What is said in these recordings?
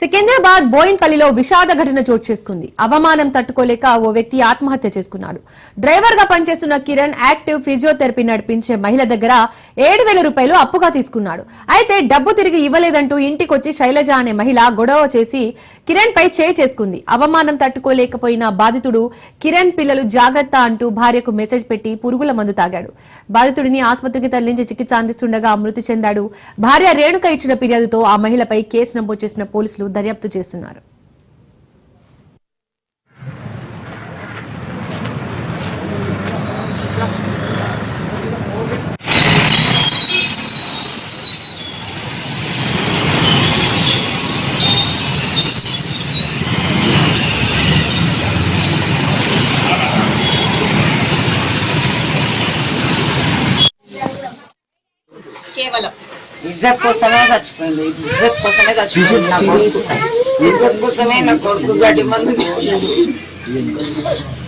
సికింద్రాబాద్ బోయిన్పల్లిలో విషాద ఘటన చోటు చేసుకుంది. అవమానం తట్టుకోలేక ఓ వ్యక్తి ఆత్మహత్య చేసుకున్నాడు. డ్రైవర్ గా పనిచేస్తున్న కిరణ్ యాక్టివ్ ఫిజియోథెరపీ నడిపించే మహిళ దగ్గర 7,000 రూపాయలు అప్పుగా తీసుకున్నాడు. అయితే డబ్బు తిరిగి ఇవ్వలేదంటూ ఇంటికొచ్చి శైలజ అనే మహిళ గొడవ చేసి కిరణ్ పై చేసుకుంది. అవమానం తట్టుకోలేకపోయిన బాధితుడు కిరణ్ పిల్లలు జాగ్రత్త అంటూ భార్యకు మెసేజ్ పెట్టి పురుగుల మందు తాగాడు. బాధితుడిని ఆసుపత్రికి తరలించి చికిత్స అందిస్తుండగా మృతి చెందాడు. భార్య రేణుక ఇచ్చిన ఫిర్యాదుతో ఆ మహిళపై కేసు నమోదు చేసిన పోలీసులు దర్యాప్తు చేస్తున్నారు. కేవలం ఇజ్జత్ కోసమే చచ్చిపోయింది. ఇజ్జత్ కోసమే చచ్చిపోయింది. నా కొడుకు ఇజ్జత్ కోసమే నా కొడుకు గడ్డి మందు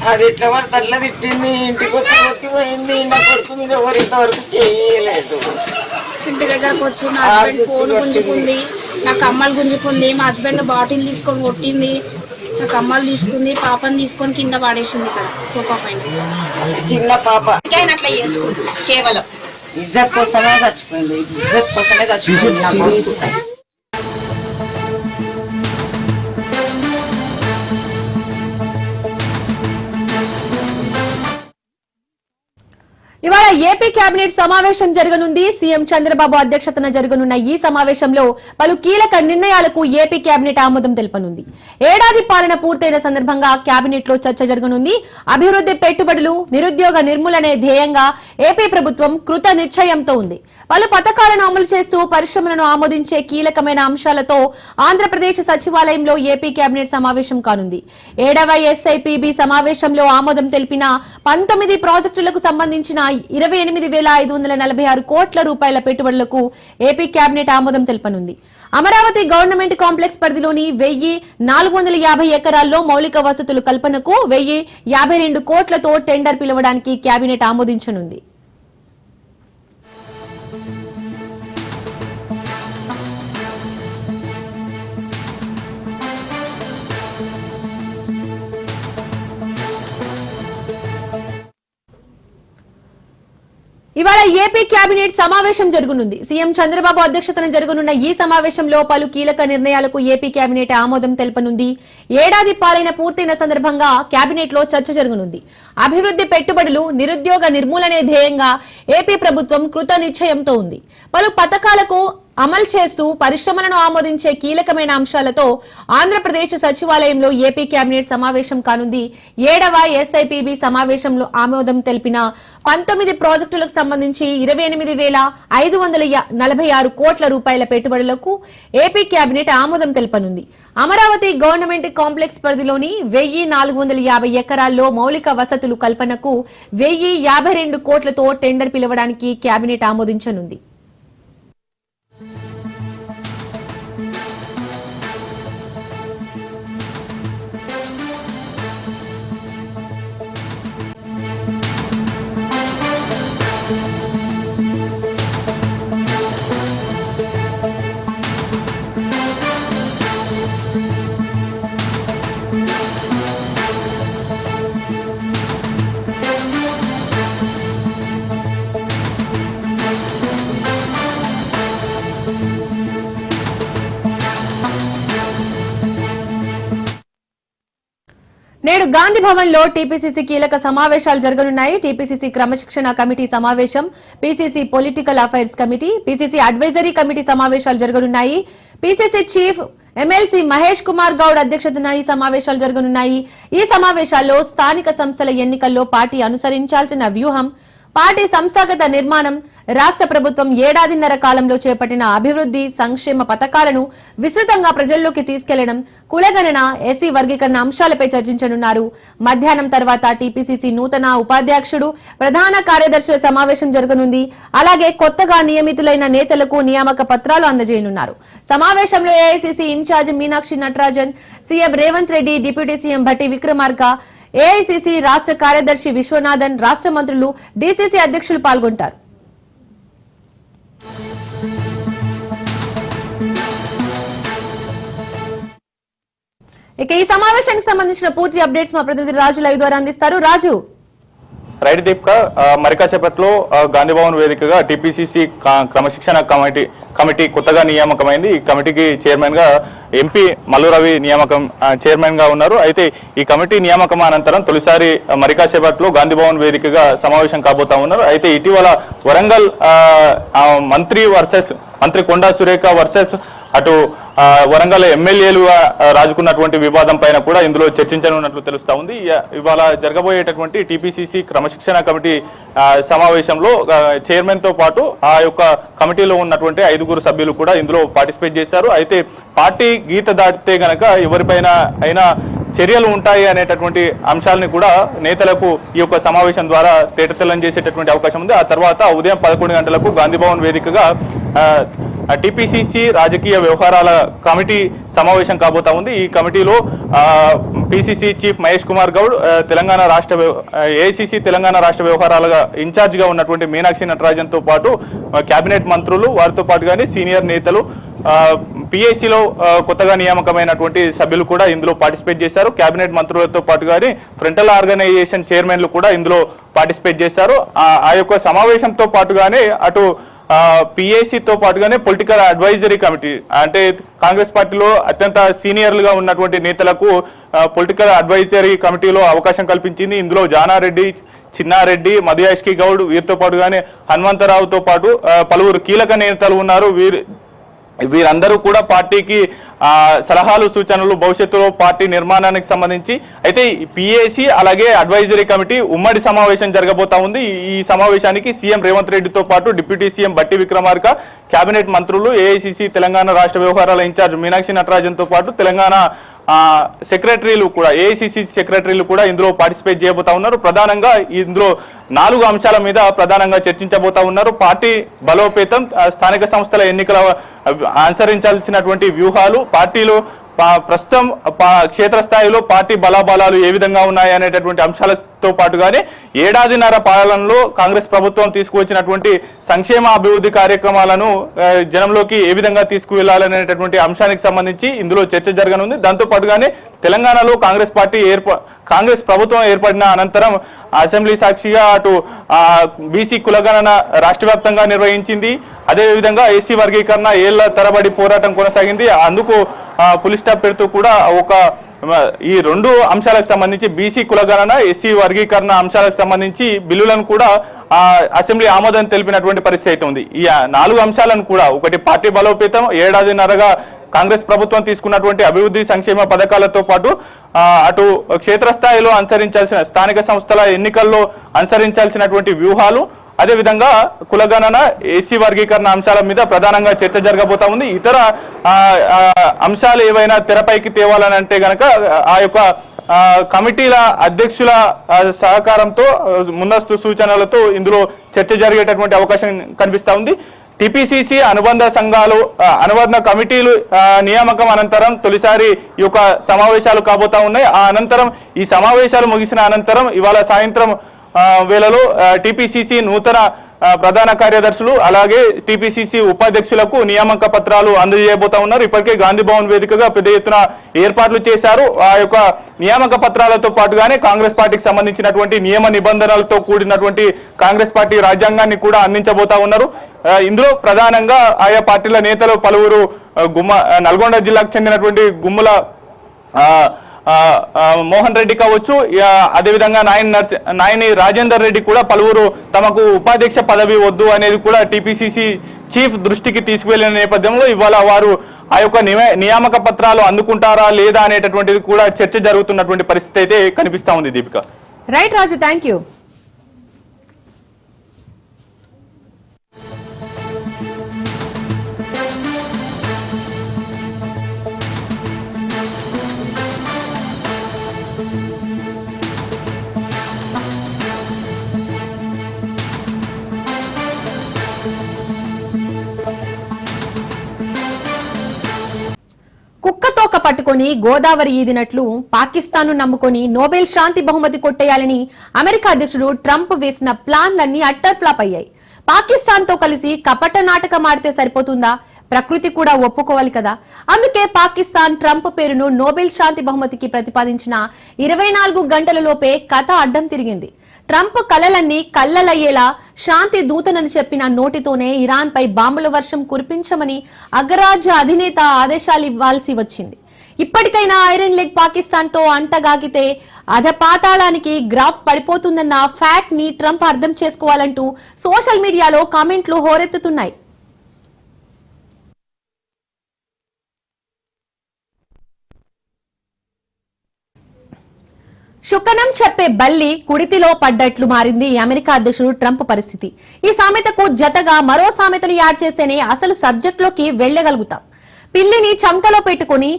అది ఎట్లా పడితే అట్లా తిట్టింది. ఇంటికి వచ్చి కొట్టిపోయింది. నా కొడుకు మీద ఎవరు ఇంతవరకు చేయలేదు. ఇంటి దగ్గరకు వచ్చి నా హస్బెండ్ ఫోన్ గుంజుకుంది, నా కమ్మలు గుంజుకుంది. మా హస్బెండ్ బాటిల్ తీసుకొని కొట్టింది. నా కమ్మలు తీసుకుంది, పాపని తీసుకొని కింద పడేసింది. ఇక్కడ సోఫా పైన చిన్న పాప అట్లా చేసుకుంటుంది. కేవలం ఇజ్జత్ కోసమే చచ్చిపోయింది. ఇజ్జత్ కోసమే చచ్చిపోయింది నా కొడుకు. ఇవాళ ఏపీ కేబినెట్ సమావేశం జరగనుంది. సీఎం చంద్రబాబు అధ్యక్షతన జరగనున్న ఈ సమావేశంలో పలు కీలక నిర్ణయాలకు ఏపీ కేబినెట్ ఆమోదం తెలుపనుంది. ఏడాది పాలన పూర్తయిన సందర్భంగా కేబినెట్ లో చర్చ జరగనుంది. అభివృద్ధి, పెట్టుబడులు, నిరుద్యోగ నిర్మూలనే ధ్యేయంగా ఏపీ ప్రభుత్వం కృత నిశ్చయంతో ఉంది. పలు పథకాలను అమలు చేస్తూ పరిశ్రమలను ఆమోదించే కీలకమైన అంశాలతో ఆంధ్రప్రదేశ్ సచివాలయంలో ఏపీ కేబినెట్ సమావేశం కానుంది. 7వ ఎస్ఐపిబి సమావేశంలో ఆమోదం తెలిపిన 19 ప్రాజెక్టులకు సంబంధించిన 28,546 కోట్ల రూపాయల పెట్టుబడులకు ఏపీ కేబినెట్ ఆమోదం తెలుపనుంది. అమరావతి గవర్నమెంట్ కాంప్లెక్స్ పరిధిలోని 1,450 ఎకరాల్లో మౌలిక వసతులు కల్పనకు 1,052 కోట్లతో టెండర్ పిలవడానికి కేబినెట్ ఆమోదించనుంది. ఇవాళ ఏపీ కేబినెట్ సమావేశం జరగనుంది. సీఎం చంద్రబాబు అధ్యక్షతన జరగనున్న ఈ సమావేశంలో పలు కీలక నిర్ణయాలకు ఏపీ కేబినెట్ ఆమోదం తెలుపనుంది. ఏడాది పాలన పూర్తయిన సందర్భంగా కేబినెట్ లో చర్చ జరగనుంది. అభివృద్ధి, పెట్టుబడులు, నిరుద్యోగ నిర్మూలనే ధ్యేయంగా ఏపీ ప్రభుత్వం కృత నిశ్చయంతో ఉంది. పలు పథకాలకు అమలు చేస్తూ పరిశ్రమలను ఆమోదించే కీలకమైన అంశాలతో ఆంధ్రప్రదేశ్ సచివాలయంలో ఏపీ కేబినెట్ సమావేశం కానుంది. 7వ ఎస్ఐపిబి సమావేశంలో ఆమోదం తెలిపిన 19 ప్రాజెక్టులకు సంబంధించి 28,546 కోట్ల రూపాయల పెట్టుబడులకు ఏపీ కేబినెట్ ఆమోదం తెలుపనుంది. అమరావతి గవర్నమెంట్ కాంప్లెక్స్ పరిధిలోని 1,450 ఎకరాల్లో మౌలిక వసతులు కల్పనకు 1,052 కోట్లతో టెండర్ పిలవడానికి కేబినెట్ ఆమోదించనుంది. నేడు గాంధీ భవన్ లో టీపీసీసీ కీలక సమావేశాలు జరగనున్నాయి. టీపీసీసీ క్రమశిక్షణ కమిటీ సమావేశం, PCC political affairs committee, PCC advisory committee సమావేశాలు జరగనున్నాయి. PCC chief MLC Mahesh Kumar Goud అధ్యక్షతన ఈ సమావేశాలు జరగనున్నాయి. ఈ సమావేశాల్లో స్థానిక సంస్థల ఎన్నికల్లో పార్టీ అనుసరించాల్సిన వ్యూహం, పార్టీ సంస్థాగత నిర్మాణం, రాష్ట్ర ప్రభుత్వం ఏడాదిన్నర కాలంలో చేపట్టిన అభివృద్ధి, సంక్షేమ పథకాలను విస్తృతంగా ప్రజల్లోకి తీసుకెళ్లడం, కులగణన, ఎస్సీ వర్గీకరణ అంశాలపై చర్చించనున్నారు. మధ్యాహ్నం తర్వాత టీపీసీసీ నూతన ఉపాధ్యక్షుడు, ప్రధాన కార్యదర్శుల సమావేశం జరగనుంది. అలాగే కొత్తగా నియమితులైన నేతలకు నియామక పత్రాలు అందజేయనున్నారు. సమావేశంలో AICC incharge Meenakshi Natarajan, CM Revanth Reddy, deputy CM Bhatti Vikramarka, AICC రాష్ట్ర కార్యదర్శి విశ్వనాథన్, రాష్ట్ర మంత్రులు, డీసీసీ అధ్యక్షులు పాల్గొంటారు. ఇక ఈ సమావేశానికి సంబంధించిన పూర్తి అప్డేట్స్ మా ప్రతినిధి రాజు లైవ్ ద్వారా అందిస్తారు. రాజు. రైట్ దీపిక, మరి కాసేపట్లో గాంధీ భవన్ వేదికగా టీపీసీసీ క్రమశిక్షణ కమిటీ కొత్తగా నియామకమైంది. ఈ కమిటీకి చైర్మన్ గా ఎంపీ మల్లు రవి చైర్మన్ గా ఉన్నారు. అయితే ఈ కమిటీ నియామకం అనంతరం తొలిసారి మరి కాసేపట్లో గాంధీ భవన్ వేదికగా సమావేశం కాబోతా ఉన్నారు. అయితే ఇటీవల వరంగల్ మంత్రి కొండా సురేఖ వర్సెస్ అటు వరంగల్ ఎమ్మెల్యేలుగా రాజుకున్నటువంటి వివాదం పైన కూడా ఇందులో చర్చించనున్నట్లు తెలుస్తా ఉంది. ఇవాళ జరగబోయేటటువంటి టీపీసీసీ క్రమశిక్షణ కమిటీ సమావేశంలో చైర్మన్ తో పాటు ఆ యొక్క కమిటీలో ఉన్నటువంటి 5 సభ్యులు కూడా ఇందులో పార్టిసిపేట్ చేశారు. అయితే పార్టీ గీత దాటితే గనక ఎవరిపైన అయినా చర్యలు ఉంటాయి అనేటటువంటి అంశాలని కూడా నేతలకు ఈ యొక్క సమావేశం ద్వారా తేటతెల్లం చేసేటటువంటి అవకాశం ఉంది. ఆ తర్వాత ఉదయం 11 గంటలకు గాంధీ భవన్ వేదికగా టీపీసీసీ రాజకీయ వ్యవహారాల కమిటీ సమావేశం కాబోతా ఉంది. ఈ కమిటీలో PCC chief Mahesh Kumar Goud, AICC Telangana రాష్ట్ర వ్యవహారాలుగా ఇన్ఛార్జిగా ఉన్నటువంటి మీనాక్షి నటరాజన్ తో పాటు కేబినెట్ మంత్రులు, వారితో పాటుగానే సీనియర్ నేతలు, పిఏసీలో కొత్తగా నియామకమైనటువంటి సభ్యులు కూడా ఇందులో పార్టిసిపేట్ చేశారు. కేబినెట్ మంత్రులతో పాటుగానే ఫ్రంటల్ ఆర్గనైజేషన్ చైర్మన్లు కూడా ఇందులో పార్టిసిపేట్ చేశారు. ఆ యొక్క సమావేశంతో పాటుగానే అటు పిఏసీతో పాటుగానే పొలిటికల్ అడ్వైజరీ కమిటీ, అంటే కాంగ్రెస్ పార్టీలో అత్యంత సీనియర్లుగా ఉన్నటువంటి నేతలకు పొలిటికల్ అడ్వైజరీ కమిటీలో అవకాశం కల్పించింది. ఇందులో జానారెడ్డి, చిన్నారెడ్డి, మధుయాష్కి గౌడ్, వీరితో పాటుగానే హనుమంతరావుతో పాటు పలువురు కీలక నేతలు ఉన్నారు. వీరందరూ కూడా పార్టీకి సలహాలు, సూచనలు, భవిష్యత్తులో పార్టీ నిర్మాణానికి సంబంధించి అయితే పిఏసీ అలాగే అడ్వైజరీ కమిటీ ఉమ్మడి సమావేశం జరగబోతా ఉంది. ఈ సమావేశానికి సీఎం రేవంత్ రెడ్డితో పాటు డిప్యూటీ సీఎం బట్టి విక్రమార్క, కేబినెట్ మంత్రులు, ఏఐసీసీ తెలంగాణ రాష్ట్ర వ్యవహారాల ఇన్ఛార్జ్ మీనాక్షి నటరాజన్ తో పాటు తెలంగాణ సెక్రటరీలు కూడా, ఏఐసీసీ సెక్రటరీలు కూడా ఇందులో పార్టిసిపేట్ చేయబోతా ఉన్నారు. ప్రధానంగా ఇందులో 4 అంశాల మీద ప్రధానంగా చర్చించబోతా ఉన్నారు. పార్టీ బలోపేతం, స్థానిక సంస్థల ఎన్నికల అనుసరించాల్సినటువంటి వ్యూహాలు, పార్టీలు ప్రస్తుతం క్షేత్రస్థాయిలో పార్టీ బలాబలాలు ఏ విధంగా ఉన్నాయి అనేటటువంటి అంశాలతో పాటుగానే ఏడాదిన్నర పాలనలో కాంగ్రెస్ ప్రభుత్వం తీసుకువచ్చినటువంటి సంక్షేమ అభివృద్ధి కార్యక్రమాలను జనంలోకి ఏ విధంగా తీసుకువెళ్లాలనేటటువంటి అంశానికి సంబంధించి ఇందులో చర్చ జరగనుంది. దాంతో పాటుగానే తెలంగాణలో కాంగ్రెస్ ప్రభుత్వం ఏర్పడిన అనంతరం అసెంబ్లీ సాక్షిగా అటు బీసీ కులగణన రాష్ట్ర వ్యాప్తంగా నిర్వహించింది. అదేవిధంగా ఎస్సీ వర్గీకరణ ఏళ్ల తరబడి పోరాటం కొనసాగింది. అందుకు పులి స్టాప్ పెడుతూ కూడా ఈ 2 అంశాలకు సంబంధించి బీసీ కులగణన, ఎస్సీ వర్గీకరణ అంశాలకు సంబంధించి బిల్లులను కూడా అసెంబ్లీ ఆమోదం తెలిపినటువంటి పరిస్థితి అయితే ఉంది. ఈ 4 అంశాలను కూడా, ఒకటి పార్టీ బలోపేతం, ఏడాదిన్నరగా కాంగ్రెస్ ప్రభుత్వం తీసుకున్నటువంటి అభివృద్ధి సంక్షేమ పథకాలతో పాటు అటు క్షేత్రస్థాయిలో అనుసరించాల్సిన స్థానిక సంస్థల ఎన్నికల్లో అనుసరించాల్సినటువంటి వ్యూహాలు, అదేవిధంగా కులగణన, ఎస్సీ వర్గీకరణ అంశాల మీద ప్రధానంగా చర్చ జరగబోతా ఉంది. ఇతర అంశాలు ఏవైనా తెరపైకి తేవాలని అంటే గనక ఆ యొక్క కమిటీల అధ్యక్షుల సహకారంతో, ముందస్తు సూచనలతో ఇందులో చర్చ జరిగేటటువంటి అవకాశం కనిపిస్తా ఉంది. టీపీసీసీ అనుబంధ కమిటీలు నియామకం అనంతరం తొలిసారి ఈ యొక్క సమావేశాలు కాబోతా ఉన్నాయి. ఆ అనంతరం ఈ సమావేశాలు ముగిసిన అనంతరం ఇవాళ సాయంత్రం వేళలో టీపీసీసీ నూతన ప్రధాన కార్యదర్శులు అలాగే టీపీసీసీ ఉపాధ్యక్షులకు నియామక పత్రాలు అందజేయబోతా ఉన్నారు. ఇప్పటికే గాంధీ భవన్ వేదికగా పెద్ద ఎత్తున ఏర్పాట్లు చేశారు. ఆ యొక్క నియామక పత్రాలతో పాటుగానే కాంగ్రెస్ పార్టీకి సంబంధించినటువంటి నియమ నిబంధనలతో కూడినటువంటి కాంగ్రెస్ పార్టీ రాజ్యాంగాన్ని కూడా అందించబోతా ఉన్నారు. ఇందులో ప్రధానంగా ఆయా పార్టీల నేతలు పలువురు నల్గొండ జిల్లాకు చెందినటువంటి గుమ్ముల మోహన్ రెడ్డి కావచ్చు, అదేవిధంగా నాయని రాజేందర్ రెడ్డి కూడా పలువురు తమకు ఉపాధ్యక్ష పదవి వద్దు అనేది కూడా టీపీసీసీ చీఫ్ దృష్టికి తీసుకువెళ్లిన నేపథ్యంలో ఇవాళ వారు ఆ యొక్క నియామక పత్రాలు అందుకుంటారా లేదా అనేటటువంటిది కూడా చర్చ జరుగుతున్నటువంటి పరిస్థితి అయితే కనిపిస్తా ఉంది. Deepika. Right Raju, thank you. కుక్కతోక పట్టుకొని గోదావరి ఈదినట్లు పాకిస్తాన్ నమ్ముకొని నోబెల్ శాంతి బహుమతి కొట్టేయాలని అమెరికా అధ్యక్షుడు ట్రంప్ వేసిన ప్లాన్లన్నీ అట్టర్ ఫ్లాప్ అయ్యాయి. పాకిస్తాన్ తో కలిసి కపట నాటకం ఆడితే సరిపోతుందా? ప్రకృతి కూడా ఒప్పుకోవాలి కదా. అందుకే పాకిస్తాన్ ట్రంప్ పేరును నోబెల్ శాంతి బహుమతికి ప్రతిపాదించిన 24 గంటలలోపే కథ అడ్డం తిరిగింది. ట్రంప్ కలలన్నీ కల్లలయ్యేలా శాంతి దూతనని చెప్పిన నోటితోనే ఇరాన్ పై బాంబుల వర్షం కురిపించమని అగ్రరాజ్య అధినేత ఆదేశాలు ఇవ్వాల్సి వచ్చింది. ఇప్పటికైనా ఐరన్ లెగ్ పాకిస్తాన్ తో అంటగాగితే అధపాతాళానికి గ్రాఫ్ పడిపోతుందన్న ఫ్యాక్ట్ ని ట్రంప్ అర్థం చేసుకోవాలంటూ సోషల్ మీడియాలో కామెంట్లు హోరెత్తుతున్నాయి. శుకనం చెప్పే బల్లి కుడితిలో పడ్డట్లు మారింది అమెరికా అధ్యక్షుడు ట్రంప్ పరిస్థితి. ఈ సామెతకు జతగా మరో సామెతను యాడ్ చేస్తేనే అసలు సబ్జెక్ట్ లోకి వెళ్లగలుగుతాం. పిల్లిని చంకలో పెట్టుకుని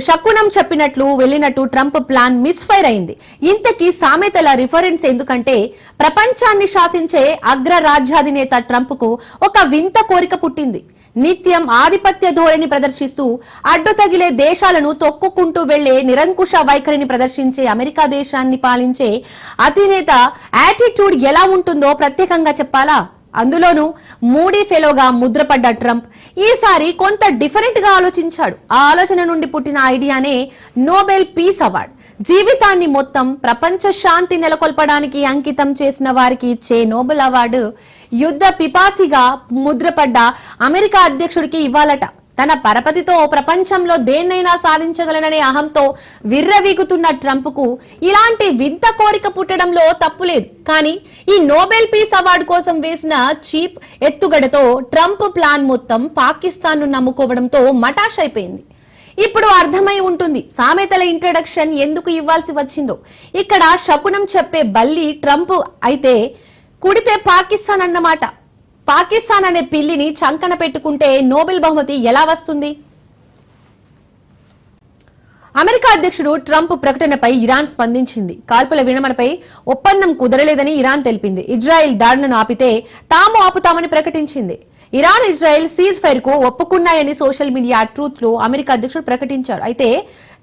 శకునం చెప్పినట్లు వెళ్లినట్టు ట్రంప్ ప్లాన్ మిస్ఫైర్ అయింది. ఇంతకీ సామెతల రిఫరెన్స్ ఎందుకంటే ప్రపంచాన్ని శాసించే అగ్ర రాజ్యాధినేత ట్రంప్ కు ఒక వింత కోరిక పుట్టింది. నిత్యం ఆధిపత్య ధోరణి ప్రదర్శిస్తూ అడ్డు తగిలే దేశాలను తొక్కుకుంటూ వెళ్లే నిరంకుశ వైఖరిని ప్రదర్శించే అమెరికా దేశాన్ని పాలించే అధినేత యాటిట్యూడ్ ఎలా ఉంటుందో ప్రత్యేకంగా చెప్పాలా? అందులోనూ మూడీ ఫెలోగా ముద్రపడ్డ ట్రంప్ ఈసారి కొంత డిఫరెంట్ గా ఆలోచించాడు. ఆ ఆలోచన నుండి పుట్టిన ఐడియానే నోబెల్ పీస్ అవార్డ్. జీవితాన్ని మొత్తం ప్రపంచ శాంతి నెలకొల్పడానికి అంకితం చేసిన వారికి ఇచ్చే నోబెల్ అవార్డు యుద్ధ పిపాసిగా ముద్రపడ్డ అమెరికా అధ్యక్షుడికి ఇవ్వాలట. తన పరపతితో ప్రపంచంలో దేన్నైనా సాధించగలననే అహంతో విర్రవీగుతున్న ట్రంప్ కు ఇలాంటి వింత కోరిక పుట్టడంలో తప్పులేదు. కానీ ఈ నోబెల్ పీస్ అవార్డు కోసం వేసిన చీప్ ఎత్తుగడతో ట్రంప్ ప్లాన్ మొత్తం పాకిస్తాన్ ను నమ్ముకోవడంతో మటాష్ అయిపోయింది. ఇప్పుడు అర్థమై ఉంటుంది సామెతల ఇంట్రడక్షన్ ఎందుకు ఇవ్వాల్సి వచ్చిందో. ఇక్కడ శకునం చెప్పే బల్లి ట్రంప్ అయితే కుడితే పాకిస్తాన్ అన్నమాట. పాకిస్తాన్ అనే పిల్లిని చంకన పెట్టుకుంటే నోబెల్ బహుమతి ఎలా వస్తుంది? అమెరికా అధ్యక్షుడు ట్రంప్ ప్రకటనపై ఇరాన్ స్పందించింది. కాల్పుల విరమణపై ఒప్పందం కుదరలేదని ఇరాన్ తెలిపింది. ఇజ్రాయెల్ దాడులను ఆపితే తాము ఆపుతామని ప్రకటించింది. ఇరాన్ ఇజ్రాయెల్ సీజ్ ఫైర్ కు ఒప్పుకున్నాయని సోషల్ మీడియా ట్రూత్ లో అమెరికా అధ్యక్షుడు ప్రకటించాడు. అయితే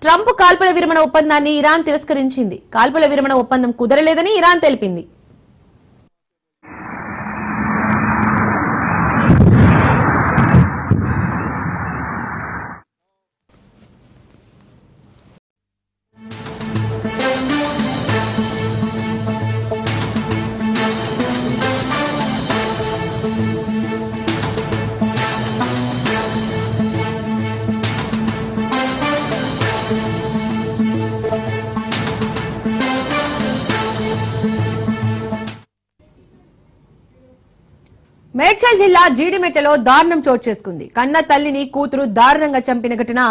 ట్రంప్ కాల్పుల విరమణ ఒప్పందాన్ని ఇరాన్ తిరస్కరించింది. కాల్పుల విరమణ ఒప్పందం కుదరలేదని ఇరాన్ తెలిపింది. మేడ్చల్ జిల్లా జీడిమెట్టలో దారుణం చోటు చేసుకుంది. కన్న తల్లిని కూతురు దారుణంగా చంపిన ఘటన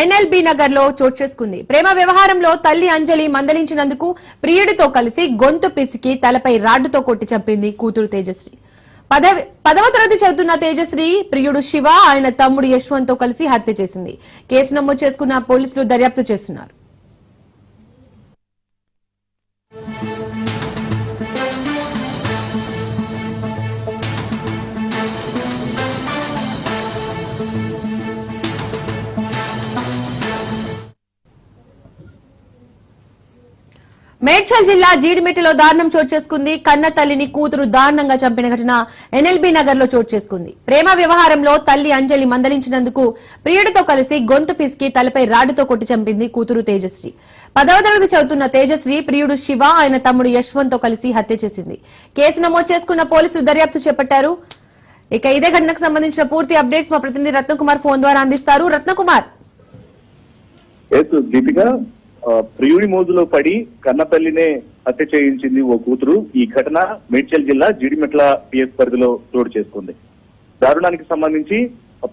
ఎన్ఎల్బీ నగర్ లో చోటు చేసుకుంది. ప్రేమ వ్యవహారంలో తల్లి అంజలి మందలించినందుకు ప్రియుడితో కలిసి గొంతు పిసికి తలపై రాడ్డుతో కొట్టి చంపింది కూతురు తేజశ్రీ. 10వ తరగతి చదువుతున్న తేజశ్రీ ప్రియుడు శివ ఆయన తమ్ముడు యశ్వంత్ తో కలిసి హత్య చేసింది. కేసు నమోదు చేసుకున్న పోలీసులు దర్యాప్తు చేస్తున్నారు. మేడ్చల్ జిల్లా జీడిమెట్టలో దారుణం చోటు చేసుకుంది. కన్న తల్లిని కూతురు దారుణంగా చంపిన ఘటన ఎన్ఎల్బీ నగర్ లో చోటు చేసుకుంది. ప్రేమ వ్యవహారంలో తల్లి అంజలి మందలించినందుకు ప్రియుడితో కలిసి గొంతు పిసికి తలపై రాడ్డుతో కొట్టి చంపింది కూతురు తేజశ్రీ. 10వ తరగతి చదువుతున్న తేజశ్రీ ప్రియుడు శివ ఆయన తమ్ముడు యశ్వంత్ తో కలిసి హత్య చేసింది. కేసు నమోదు చేసుకున్న పోలీసులు దర్యాప్తు చేపట్టారు. ఇక ఇదే ఘటనకు సంబంధించిన పూర్తి అప్డేట్స్ మా ప్రతినిధి రత్నకుమార్ ఫోన్ ద్వారా అందిస్తారు. రత్నకుమార్, ప్రియుడి మోజులో పడి కన్నతల్లినే హత్య చేయించింది ఓ కూతురు. ఈ ఘటన మేడ్చల్ జిల్లా జీడిమెట్ల పిఎస్ పరిధిలో చోటు చేసుకుంది. దారుణానికి సంబంధించి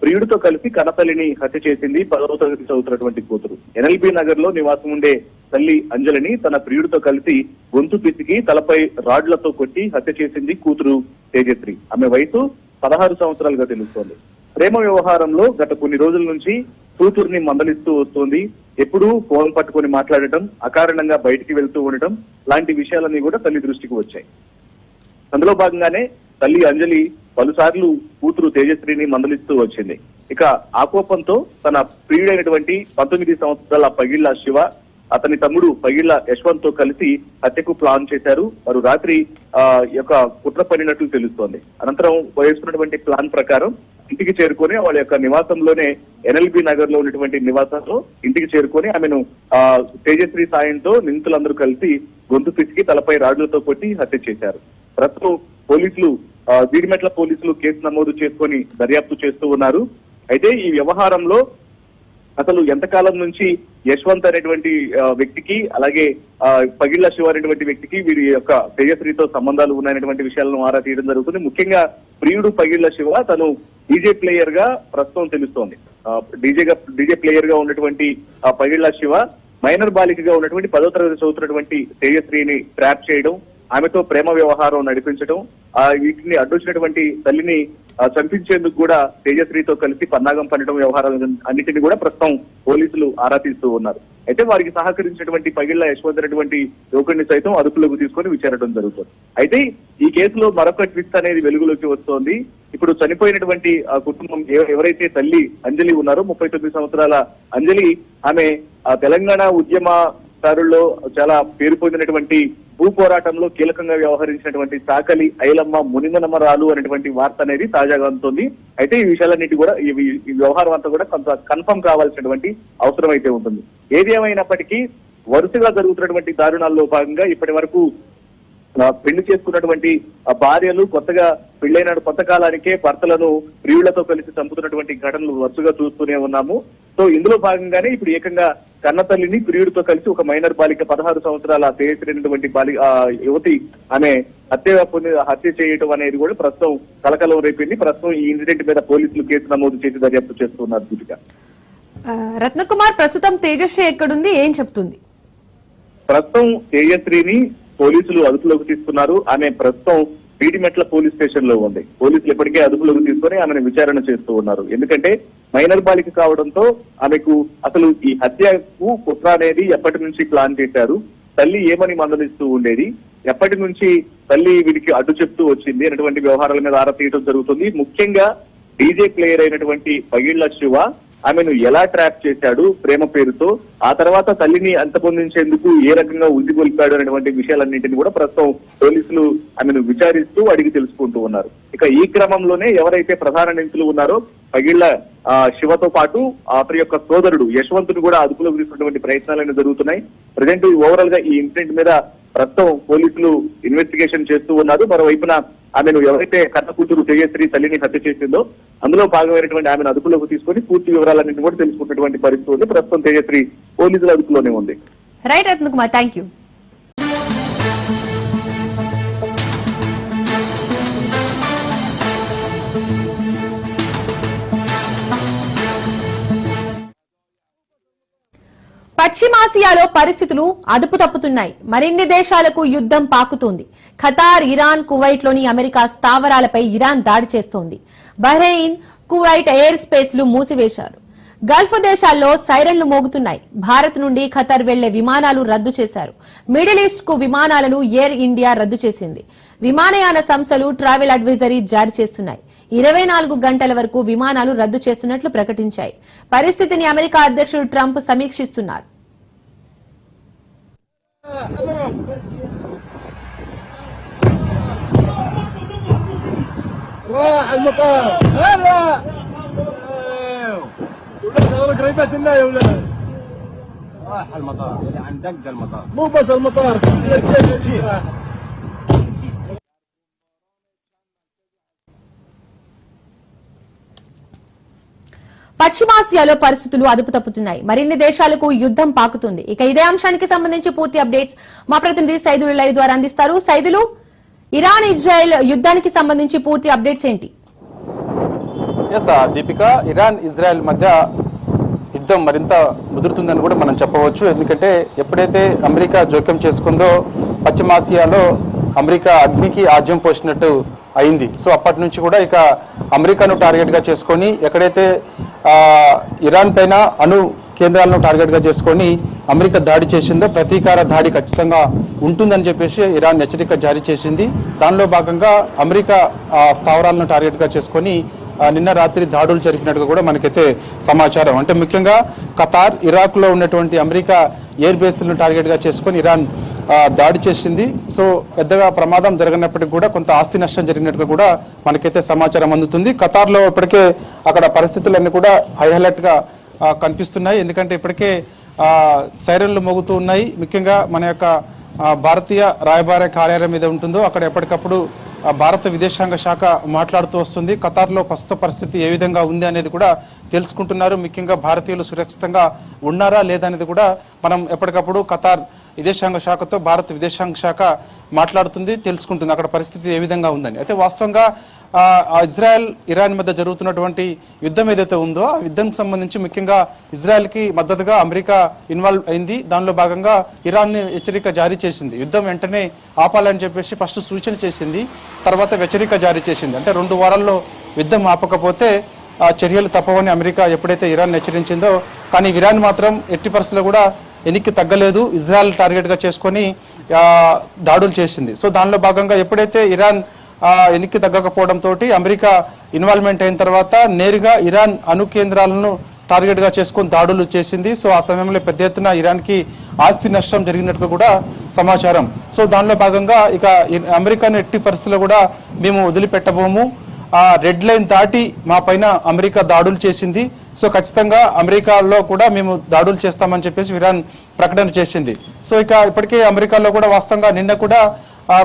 ప్రియుడితో కలిసి కన్నతల్లిని హత్య చేసింది 10వ తరగతి చదువుతున్నటువంటి కూతురు. ఎన్ఎల్బీ నగర్ లో నివాసం ఉండే తల్లి అంజలిని తన ప్రియుడితో కలిసి గొంతు పిసికి తలపై రాడ్లతో కొట్టి హత్య చేసింది కూతురు తేజశ్రీ. ఆమె వయసు 16 సంవత్సరాలుగా తెలుస్తోంది. ప్రేమ వ్యవహారంలో గత కొన్ని రోజుల నుంచి కూతుర్ని మందలిస్తూ వస్తోంది. ఎప్పుడూ ఫోన్ పట్టుకొని మాట్లాడటం, అకారణంగా బయటికి వెళ్తూ ఉండటం లాంటి విషయాలన్నీ కూడా తల్లి దృష్టికి వచ్చాయి. అందులో భాగంగానే తల్లి అంజలి పలుసార్లు కూతురు తేజశ్రీని మందలిస్తూ వచ్చింది. ఇక ఆ కోపంతో తన ప్రియుడైనటువంటి 19 సంవత్సరాల పగిళ్ల శివ, అతని తమ్ముడు పగిళ్ల యశ్వంత్ తో కలిసి హత్యకు ప్లాన్ చేశారు. వారు రాత్రి యొక్క కుట్ర పడినట్లు తెలుస్తోంది. అనంతరం వేసుకున్నటువంటి ప్లాన్ ప్రకారం ఇంటికి చేరుకొని వాళ్ళ యొక్క నివాసంలోనే ఎన్ఎల్బి నగర్ లో ఉన్నటువంటి నివాసంలో ఇంటికి చేరుకొని ఆమెను తేజశ్రీ సాయంతో నిందితులందరూ కలిసి గొంతు పిసికి తలపై రాడ్లతో కొట్టి హత్య చేశారు. ప్రస్తుతం పోలీసులు జీడిమెట్ల పోలీసులు కేసు నమోదు చేసుకొని దర్యాప్తు చేస్తూ ఉన్నారు. అయితే ఈ వ్యవహారంలో అసలు ఎంతకాలం నుంచి యశ్వంత్ అనేటువంటి వ్యక్తికి అలాగే పగిళ్ల శివ అనేటువంటి వ్యక్తికి వీరి యొక్క తేజశ్రీతో సంబంధాలు ఉన్నాయనేటువంటి విషయాలను ఆరా తీయడం జరుగుతుంది. ముఖ్యంగా ప్రియుడు పగిళ్ల శివ తను డీజే ప్లేయర్ గా ప్రస్తుతం తెలుస్తోంది. డీజే ప్లేయర్ గా ఉన్నటువంటి పగిళ్ల శివ మైనర్ బాలికగా ఉన్నటువంటి 10వ తరగతి చదువుతున్నటువంటి తేజశ్రీని ట్రాప్ చేయడం, ఆమెతో ప్రేమ వ్యవహారం నడిపించడం, వీటిని అడ్డొచ్చినటువంటి తల్లిని చంపించేందుకు కూడా తేజశ్రీతో కలిసి పన్నాగం పన్నడం వ్యవహారాలు అన్నింటినీ కూడా ప్రస్తుతం పోలీసులు ఆరా తీస్తూ ఉన్నారు. అయితే వారికి సహకరించినటువంటి పగిళ్ల యశ్వంత్ అనేటువంటి యువకుడిని సైతం అదుపులోకి తీసుకొని విచారడం జరుగుతుంది. అయితే ఈ కేసులో మరొక ట్విస్ట్ అనేది వెలుగులోకి వస్తోంది. ఇప్పుడు చనిపోయినటువంటి కుటుంబం ఎవరైతే తల్లి అంజలి ఉన్నారో 39 సంవత్సరాల అంజలి, ఆమె తెలంగాణ ఉద్యమకారుల్లో చాలా పేరు పొందినటువంటి భూ పోరాటంలో కీలకంగా వ్యవహరించినటువంటి సాకలి ఐలమ్మ మునిమనమరాలు అనేటువంటి వార్త అనేది తాజాగా అందుతోంది. అయితే ఈ విషయాలన్నిటి కూడా ఈ వ్యవహారం అంతా కూడా కొంత కన్ఫర్మ్ కావాల్సినటువంటి అవసరం అయితే ఉంటుంది. ఏది ఏమైనప్పటికీ వరుసగా జరుగుతున్నటువంటి దారుణాల్లో భాగంగా ఇప్పటి వరకు పెళ్లి చేసుకున్నటువంటి భార్యలు కొత్తగా పెళ్లైన కొంతకాలానికే భర్తలను ప్రియులతో కలిసి చంపుతున్నటువంటి ఘటనలు వరుసగా చూస్తూనే ఉన్నాము. సో ఇందులో భాగంగానే ఇప్పుడు ఏకంగా కన్నతల్లిని ప్రియుడితో కలిసి ఒక మైనర్ బాలిక 16 సంవత్సరాల తేజశ్రీనటువంటి యువతి ఆమె హత్య చేయడం అనేది కూడా ప్రస్తుతం కలకలం రేపింది. ప్రస్తుతం ఈ ఇన్సిడెంట్ మీద పోలీసులు కేసు నమోదు చేసి దర్యాప్తు చేస్తున్నారు. దీపిక, రత్నకుమార్, ప్రస్తుతం తేజశ్రీ ఎక్కడుంది, ఏం చెప్తుంది? ప్రస్తుతం తేజశ్రీని పోలీసులు అదుపులోకి తీసుకున్నారు. ఆమె ప్రస్తుతం జీడిమెట్ల పోలీస్ స్టేషన్ లో ఉంది. పోలీసులు ఇప్పటికే అదుపులోకి తీసుకొని ఆమెను విచారణ చేస్తూ ఉన్నారు. ఎందుకంటే మైనర్ బాలిక కావడంతో ఆమెకు అసలు ఈ హత్యకు కుట్ర అనేది ఎప్పటి నుంచి ప్లాన్ చేశారు, తల్లి ఏమని మందలిస్తూ ఉండేది, ఎప్పటి నుంచి తల్లి వీరికి అడ్డు చెప్తూ వచ్చింది అనేటువంటి వ్యవహారాల మీద ఆరా తీయడం జరుగుతుంది. ముఖ్యంగా డీజే ప్లేయర్ అయినటువంటి పగిళ్ల శివ ఆమెను ఎలా ట్రాప్ చేశాడు ప్రేమ పేరుతో, ఆ తర్వాత తల్లిని అంతమొందించేందుకు ఏ రకంగా ఉద్దిగొల్పాడు అనేటువంటి విషయాలన్నింటినీ కూడా ప్రస్తుతం పోలీసులు ఆమెను విచారిస్తూ అడిగి తెలుసుకుంటూ ఉన్నారు. ఇక ఈ క్రమంలోనే ఎవరైతే ప్రధాన నిందితులు ఉన్నారో పగిళ్ల శివతో పాటు అతని యొక్క సోదరుడు యశ్వంతుని కూడా అదుపులోకి తీసుకున్నటువంటి ప్రయత్నాలు జరుగుతున్నాయి. ప్రజెంట్ ఓవరాల్ గా ఈ ఇన్సిడెంట్ మీద ప్రస్తుతం పోలీసులు ఇన్వెస్టిగేషన్ చేస్తూ ఉన్నారు. మరోవైపున ఆమెను ఎవరైతే కన్న కూతురు తేజశ్రీ తల్లిని హత్య చేసిందో అందులో భాగమైనటువంటి ఆమెను అదుపులోకి తీసుకొని పూర్తి వివరాలన్నింటినీ కూడా తెలుసుకున్నటువంటి పరిస్థితి ఉంది. ప్రస్తుతం తేజశ్రీ పోలీసుల అదుపులోనే ఉంది. Right Ratnakumar, thank you. పశ్చిమాసియాలో పరిస్థితులు అదుపు తప్పుతున్నాయి. మరిన్ని దేశాలకు యుద్ధం పాకుతోంది. ఖతార్, ఇరాన్, కువైట్లోని అమెరికా స్థావరాలపై ఇరాన్ దాడి చేస్తోంది. బహ్రెయిన్, కువైట్ ఎయిర్ స్పేస్ లు మూసివేశారు. గల్ఫ్ దేశాల్లో సైరన్లు మోగుతున్నాయి. భారత్ నుండి ఖతార్ వెళ్లే విమానాలు రద్దు చేశారు. మిడిల్ ఈస్ట్ కు విమానాలను ఎయిర్ ఇండియా రద్దు చేసింది. విమానయాన సంస్థలు ట్రావెల్ అడ్వైజరీ జారీ చేస్తున్నాయి. 24 గంటల వరకు విమానాలు రద్దు చేస్తున్నట్లు ప్రకటించాయి. పరిస్థితిని అమెరికా అధ్యక్షుడు ట్రంప్ సమీక్షిస్తున్నారు. పశ్చిమాసియాలో పరిస్థితులు అదుపు తప్పుతున్నాయి. మరిన్ని దేశాలకు యుద్ధం పాకుతుంది. ఇక ఇదే అంశానికి సంబంధించి పూర్తి అప్డేట్స్ మా ప్రతినిధి సైదులు లైవ్ ద్వారా అందిస్తారు. సైదులు, ఇరాన్ ఇజ్రాయెల్ యుద్ధానికి సంబంధించి పూర్తి అప్డేట్స్ ఏంటి? దీపిక, ఇరాన్ ఇజ్రాయెల్ మధ్య యుద్ధం మరింత ముదురుతుందని కూడా మనం చెప్పవచ్చు. ఎందుకంటే ఎప్పుడైతే అమెరికా జోక్యం చేసుకుందో పశ్చిమాసియాలో అమెరికా అగ్నికి ఆజ్యం పోసినట్టు అయింది. సో అప్పటి నుంచి కూడా ఇక అమెరికాను టార్గెట్గా చేసుకొని ఎక్కడైతే ఇరాన్ పైన అణు కేంద్రాలను టార్గెట్గా చేసుకొని అమెరికా దాడి చేసిందో ప్రతీకార దాడి ఖచ్చితంగా ఉంటుందని చెప్పేసి ఇరాన్ హెచ్చరిక జారీ చేసింది. దానిలో భాగంగా అమెరికా స్థావరాలను టార్గెట్గా చేసుకొని నిన్న రాత్రి దాడులు జరిపినట్టుగా కూడా మనకైతే సమాచారం. అంటే ముఖ్యంగా ఖతార్, ఇరాక్లో ఉన్నటువంటి అమెరికా ఎయిర్ బేస్లను టార్గెట్గా చేసుకొని ఇరాన్ దాడి చేసింది. సో పెద్దగా ప్రమాదం జరగనప్పటికీ కూడా కొంత ఆస్తి నష్టం జరిగినట్టుగా కూడా మనకైతే సమాచారం అందుతుంది. ఖతార్లో ఇప్పటికే అక్కడ పరిస్థితులన్నీ కూడా హై అలర్ట్గా కనిపిస్తున్నాయి. ఎందుకంటే ఇప్పటికే సైరన్లు మోగుతూ ఉన్నాయి. ముఖ్యంగా మన యొక్క భారతీయ రాయబార కార్యాలయం మీద ఉంటుందో అక్కడ ఎప్పటికప్పుడు భారత విదేశాంగ శాఖ మాట్లాడుతూ వస్తుంది. ఖతార్లో ప్రస్తుత పరిస్థితి ఏ విధంగా ఉంది అనేది కూడా తెలుసుకుంటున్నారు. ముఖ్యంగా భారతీయులు సురక్షితంగా ఉన్నారా లేదా అనేది కూడా మనం ఎప్పటికప్పుడు ఖతార్ విదేశాంగ శాఖతో భారత విదేశాంగ శాఖ మాట్లాడుతుంది, తెలుసుకుంటుంది అక్కడ పరిస్థితి ఏ విధంగా ఉందని. అయితే వాస్తవంగా ఇజ్రాయెల్ ఇరాన్ మధ్య జరుగుతున్నటువంటి యుద్ధం ఏదైతే ఉందో ఆ యుద్ధానికి సంబంధించి ముఖ్యంగా ఇజ్రాయెల్కి మద్దతుగా అమెరికా ఇన్వాల్వ్ అయింది. దానిలో భాగంగా ఇరాన్ని హెచ్చరిక జారీ చేసింది. యుద్ధం వెంటనే ఆపాలని చెప్పేసి ఫస్ట్ సూచన చేసింది, తర్వాత హెచ్చరిక జారీ చేసింది. అంటే 2 వారాల్లో యుద్ధం ఆపకపోతే చర్యలు తప్పవని అమెరికా ఎప్పుడైతే ఇరాన్ హెచ్చరించిందో, కానీ ఇరాన్ మాత్రం ఎట్టి పరిస్థితుల్లో కూడా ఎన్నిక తగ్గలేదు. ఇజ్రాయెల్ టార్గెట్గా చేసుకొని దాడులు చేసింది. సో దానిలో భాగంగా ఎప్పుడైతే ఇరాన్ ఎన్నిక తగ్గకపోవడంతో అమెరికా ఇన్వాల్వ్మెంట్ అయిన తర్వాత నేరుగా ఇరాన్ అణు కేంద్రాలను టార్గెట్గా చేసుకొని దాడులు చేసింది. సో ఆ సమయంలో పెద్ద ఎత్తున ఇరాన్కి ఆస్తి నష్టం జరిగినట్టు కూడా సమాచారం. సో దానిలో భాగంగా ఇక అమెరికాను ఎట్టి పరిస్థితుల్లో కూడా మేము వదిలిపెట్టబోము, రెడ్ లైన్ దాటి మా పైన అమెరికా దాడులు చేసింది. సో ఖచ్చితంగా అమెరికాలో కూడా మేము దాడులు చేస్తామని చెప్పేసి ఇరాన్ ప్రకటన చేసింది. సో ఇక ఇప్పటికే అమెరికాలో కూడా వాస్తవంగా నిన్న కూడా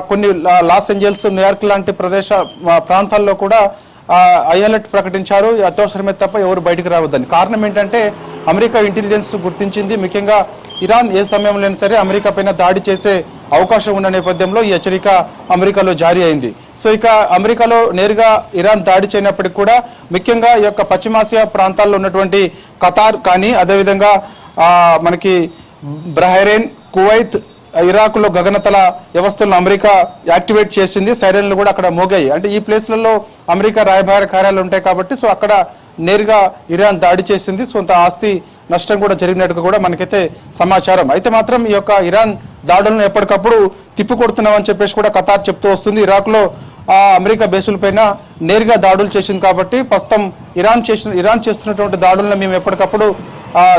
కొన్ని లాస్ ఏంజల్స్, న్యూయార్క్ లాంటి ప్రాంతాల్లో కూడా హై అలర్ట్ ప్రకటించారు. అత్యవసరమే తప్ప ఎవరు బయటకు రావద్దని. కారణం ఏంటంటే అమెరికా ఇంటెలిజెన్స్ గుర్తించింది, ముఖ్యంగా ఇరాన్ ఏ సమయంలో సరే అమెరికా పైన దాడి చేసే అవకాశం ఉన్న నేపథ్యంలో ఈ హెచ్చరిక అమెరికాలో జారీ అయింది. సో ఇక అమెరికాలో నేరుగా ఇరాన్ దాడి చేయనప్పటికీ కూడా ముఖ్యంగా ఈ యొక్క పశ్చిమాసియా ప్రాంతాల్లో ఉన్నటువంటి ఖతార్ కానీ అదేవిధంగా మనకి బహ్రెయిన్, కువైత్, ఇరాక్లో గగనతల వ్యవస్థలను అమెరికా యాక్టివేట్ చేసింది. సైరన్లు కూడా అక్కడ మోగాయి. అంటే ఈ ప్లేస్లలో అమెరికా రాయబార కార్యాలు ఉంటాయి కాబట్టి సో అక్కడ నేరుగా ఇరాన్ దాడి చేసింది. సొంత ఆస్తి నష్టం కూడా జరిగినట్టుగా కూడా మనకైతే సమాచారం. అయితే మాత్రం ఈ యొక్క ఇరాన్ దాడులను ఎప్పటికప్పుడు తిప్పికొడుతున్నామని చెప్పేసి కూడా ఖతార్ చెప్తూ వస్తుంది. ఇరాక్లో అమెరికా బేసులపైన నేరుగా దాడులు చేసింది కాబట్టి ప్రస్తుతం ఇరాన్ చేస్తున్నటువంటి దాడులను మేము ఎప్పటికప్పుడు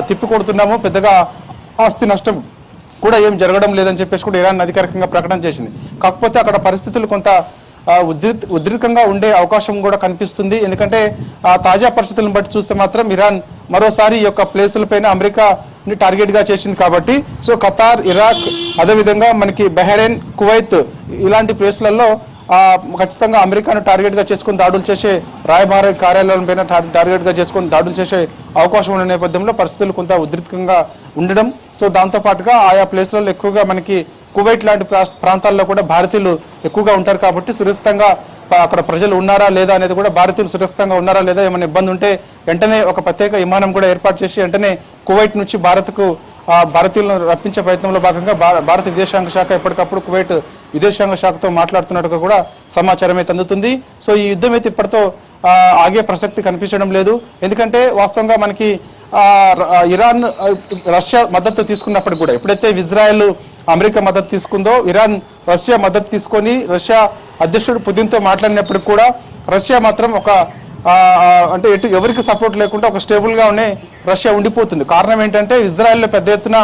తిప్పికొడుతున్నాము, పెద్దగా ఆస్తి నష్టం కూడా ఏం జరగడం లేదని చెప్పేసి కూడా ఇరాన్ అధికారికంగా ప్రకటన చేసింది. కాకపోతే అక్కడ పరిస్థితులు కొంత ఉద్రిక్తంగా ఉండే అవకాశం కూడా కనిపిస్తుంది. ఎందుకంటే తాజా పరిస్థితులను బట్టి చూస్తే మాత్రం ఇరాన్ మరోసారి ఈ యొక్క ప్లేసులపైన అమెరికాని టార్గెట్గా చేసింది కాబట్టి సో ఖతార్, ఇరాక్, అదేవిధంగా మనకి బహ్రెయిన్, కువైత్ ఇలాంటి ప్లేసులలో ఖచ్చితంగా అమెరికాను టార్గెట్గా చేసుకుని దాడులు చేసే రాయబార కార్యాలయం పైన టార్గెట్గా చేసుకుని దాడులు చేసే అవకాశం ఉన్న నేపథ్యంలో పరిస్థితులు కొంత ఉద్రిక్తంగా ఉండడం. సో దాంతోపాటుగా ఆయా ప్లేస్లలో ఎక్కువగా మనకి కువైట్ లాంటి ప్రాంతాల్లో కూడా భారతీయులు ఎక్కువగా ఉంటారు కాబట్టి సురక్షితంగా అక్కడ ప్రజలు ఉన్నారా లేదా అనేది కూడా, భారతీయులు సురక్షితంగా ఉన్నారా లేదా, ఏమైనా ఇబ్బంది ఉంటే వెంటనే ఒక ప్రత్యేక విమానం కూడా ఏర్పాటు చేసి వెంటనే కువైట్ నుంచి భారత్కు భారతీయులను రప్పించే ప్రయత్నంలో భాగంగా భారత విదేశాంగ శాఖ ఎప్పటికప్పుడు కువైట్ విదేశాంగ శాఖతో మాట్లాడుతున్నట్టుగా కూడా సమాచారం అయితే అందుతుంది. సో ఈ యుద్ధం అయితే ఇప్పటితో ఆగే ప్రసక్తి కనిపించడం లేదు. ఎందుకంటే వాస్తవంగా మనకి ఇరాన్ రష్యా మద్దతు తీసుకున్నప్పటికి కూడా, ఎప్పుడైతే ఇజ్రాయెల్ అమెరికా మద్దతు తీసుకుందో ఇరాన్ రష్యా మద్దతు తీసుకొని రష్యా అధ్యక్షుడు పుతిన్తో మాట్లాడినప్పటికి కూడా రష్యా మాత్రం ఒక అంటే ఎవరికి సపోర్ట్ లేకుండా ఒక స్టేబుల్గా రష్యా ఉండిపోతుంది. కారణం ఏంటంటే ఇజ్రాయెల్లో పెద్ద ఎత్తున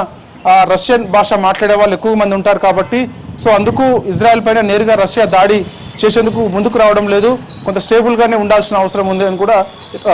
రష్యన్ భాష మాట్లాడే వాళ్ళు ఎక్కువ మంది ఉంటారు కాబట్టి సో అందుకు ఇజ్రాయెల్ పైన నేరుగా రష్యా దాడి చేసేందుకు ముందుకు రావడం లేదు, కొంత స్టేబుల్గానే ఉండాల్సిన అవసరం ఉంది అని కూడా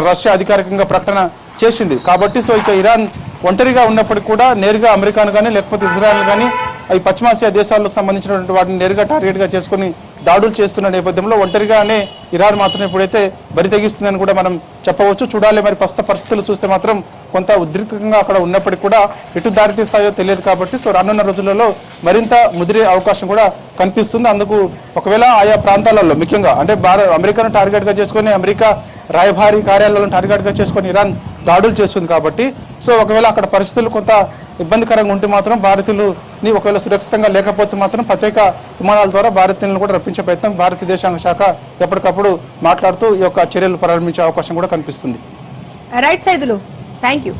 రష్యా అధికారికంగా ప్రకటన చేసింది. కాబట్టి సో ఇక ఇరాన్ ఒంటరిగా ఉన్నప్పటికీ కూడా నేరుగా అమెరికాను కానీ లేకపోతే ఇజ్రాయెల్ కానీ ఈ పశ్చిమాసియా దేశాలకు సంబంధించినటువంటి వాటిని నేరుగా టార్గెట్గా చేసుకుని దాడులు చేస్తున్న నేపథ్యంలో ఒంటరిగానే ఇరాన్ మాత్రం ఇప్పుడైతే బరి తెగిస్తుందని కూడా మనం చెప్పవచ్చు. చూడాలి మరి ప్రస్తుత పరిస్థితులు చూస్తే మాత్రం కొంత ఉద్రిక్తంగా అక్కడ ఉన్నప్పటికీ కూడా ఎటు దారితీస్తాయో తెలియదు కాబట్టి సో రానున్న రోజులలో మరింత ముదిరే అవకాశం కూడా కనిపిస్తుంది. అందుకు ఒకవేళ ఆయా ప్రాంతాలలో ముఖ్యంగా అంటే అమెరికాను టార్గెట్గా చేసుకొని అమెరికా రాయబారి కార్యాలయాలను టార్గెట్గా చేసుకొని ఇరాన్ దాడులు చేస్తుంది కాబట్టి సో ఒకవేళ అక్కడ పరిస్థితులు కొంత ఇబ్బందికరంగా ఉంటే మాత్రం భారతీయులని ఒకవేళ సురక్షితంగా లేకపోతే మాత్రం ప్రత్యేక విమానాల ద్వారా భారతీయులను కూడా రప్పించే ప్రయత్నం భారత విదేశాంగ శాఖ ఎప్పటికప్పుడు మాట్లాడుతూ ఈ యొక్క చర్యలు ప్రారంభించే అవకాశం కూడా కనిపిస్తుంది. Right Saidulu, thank you.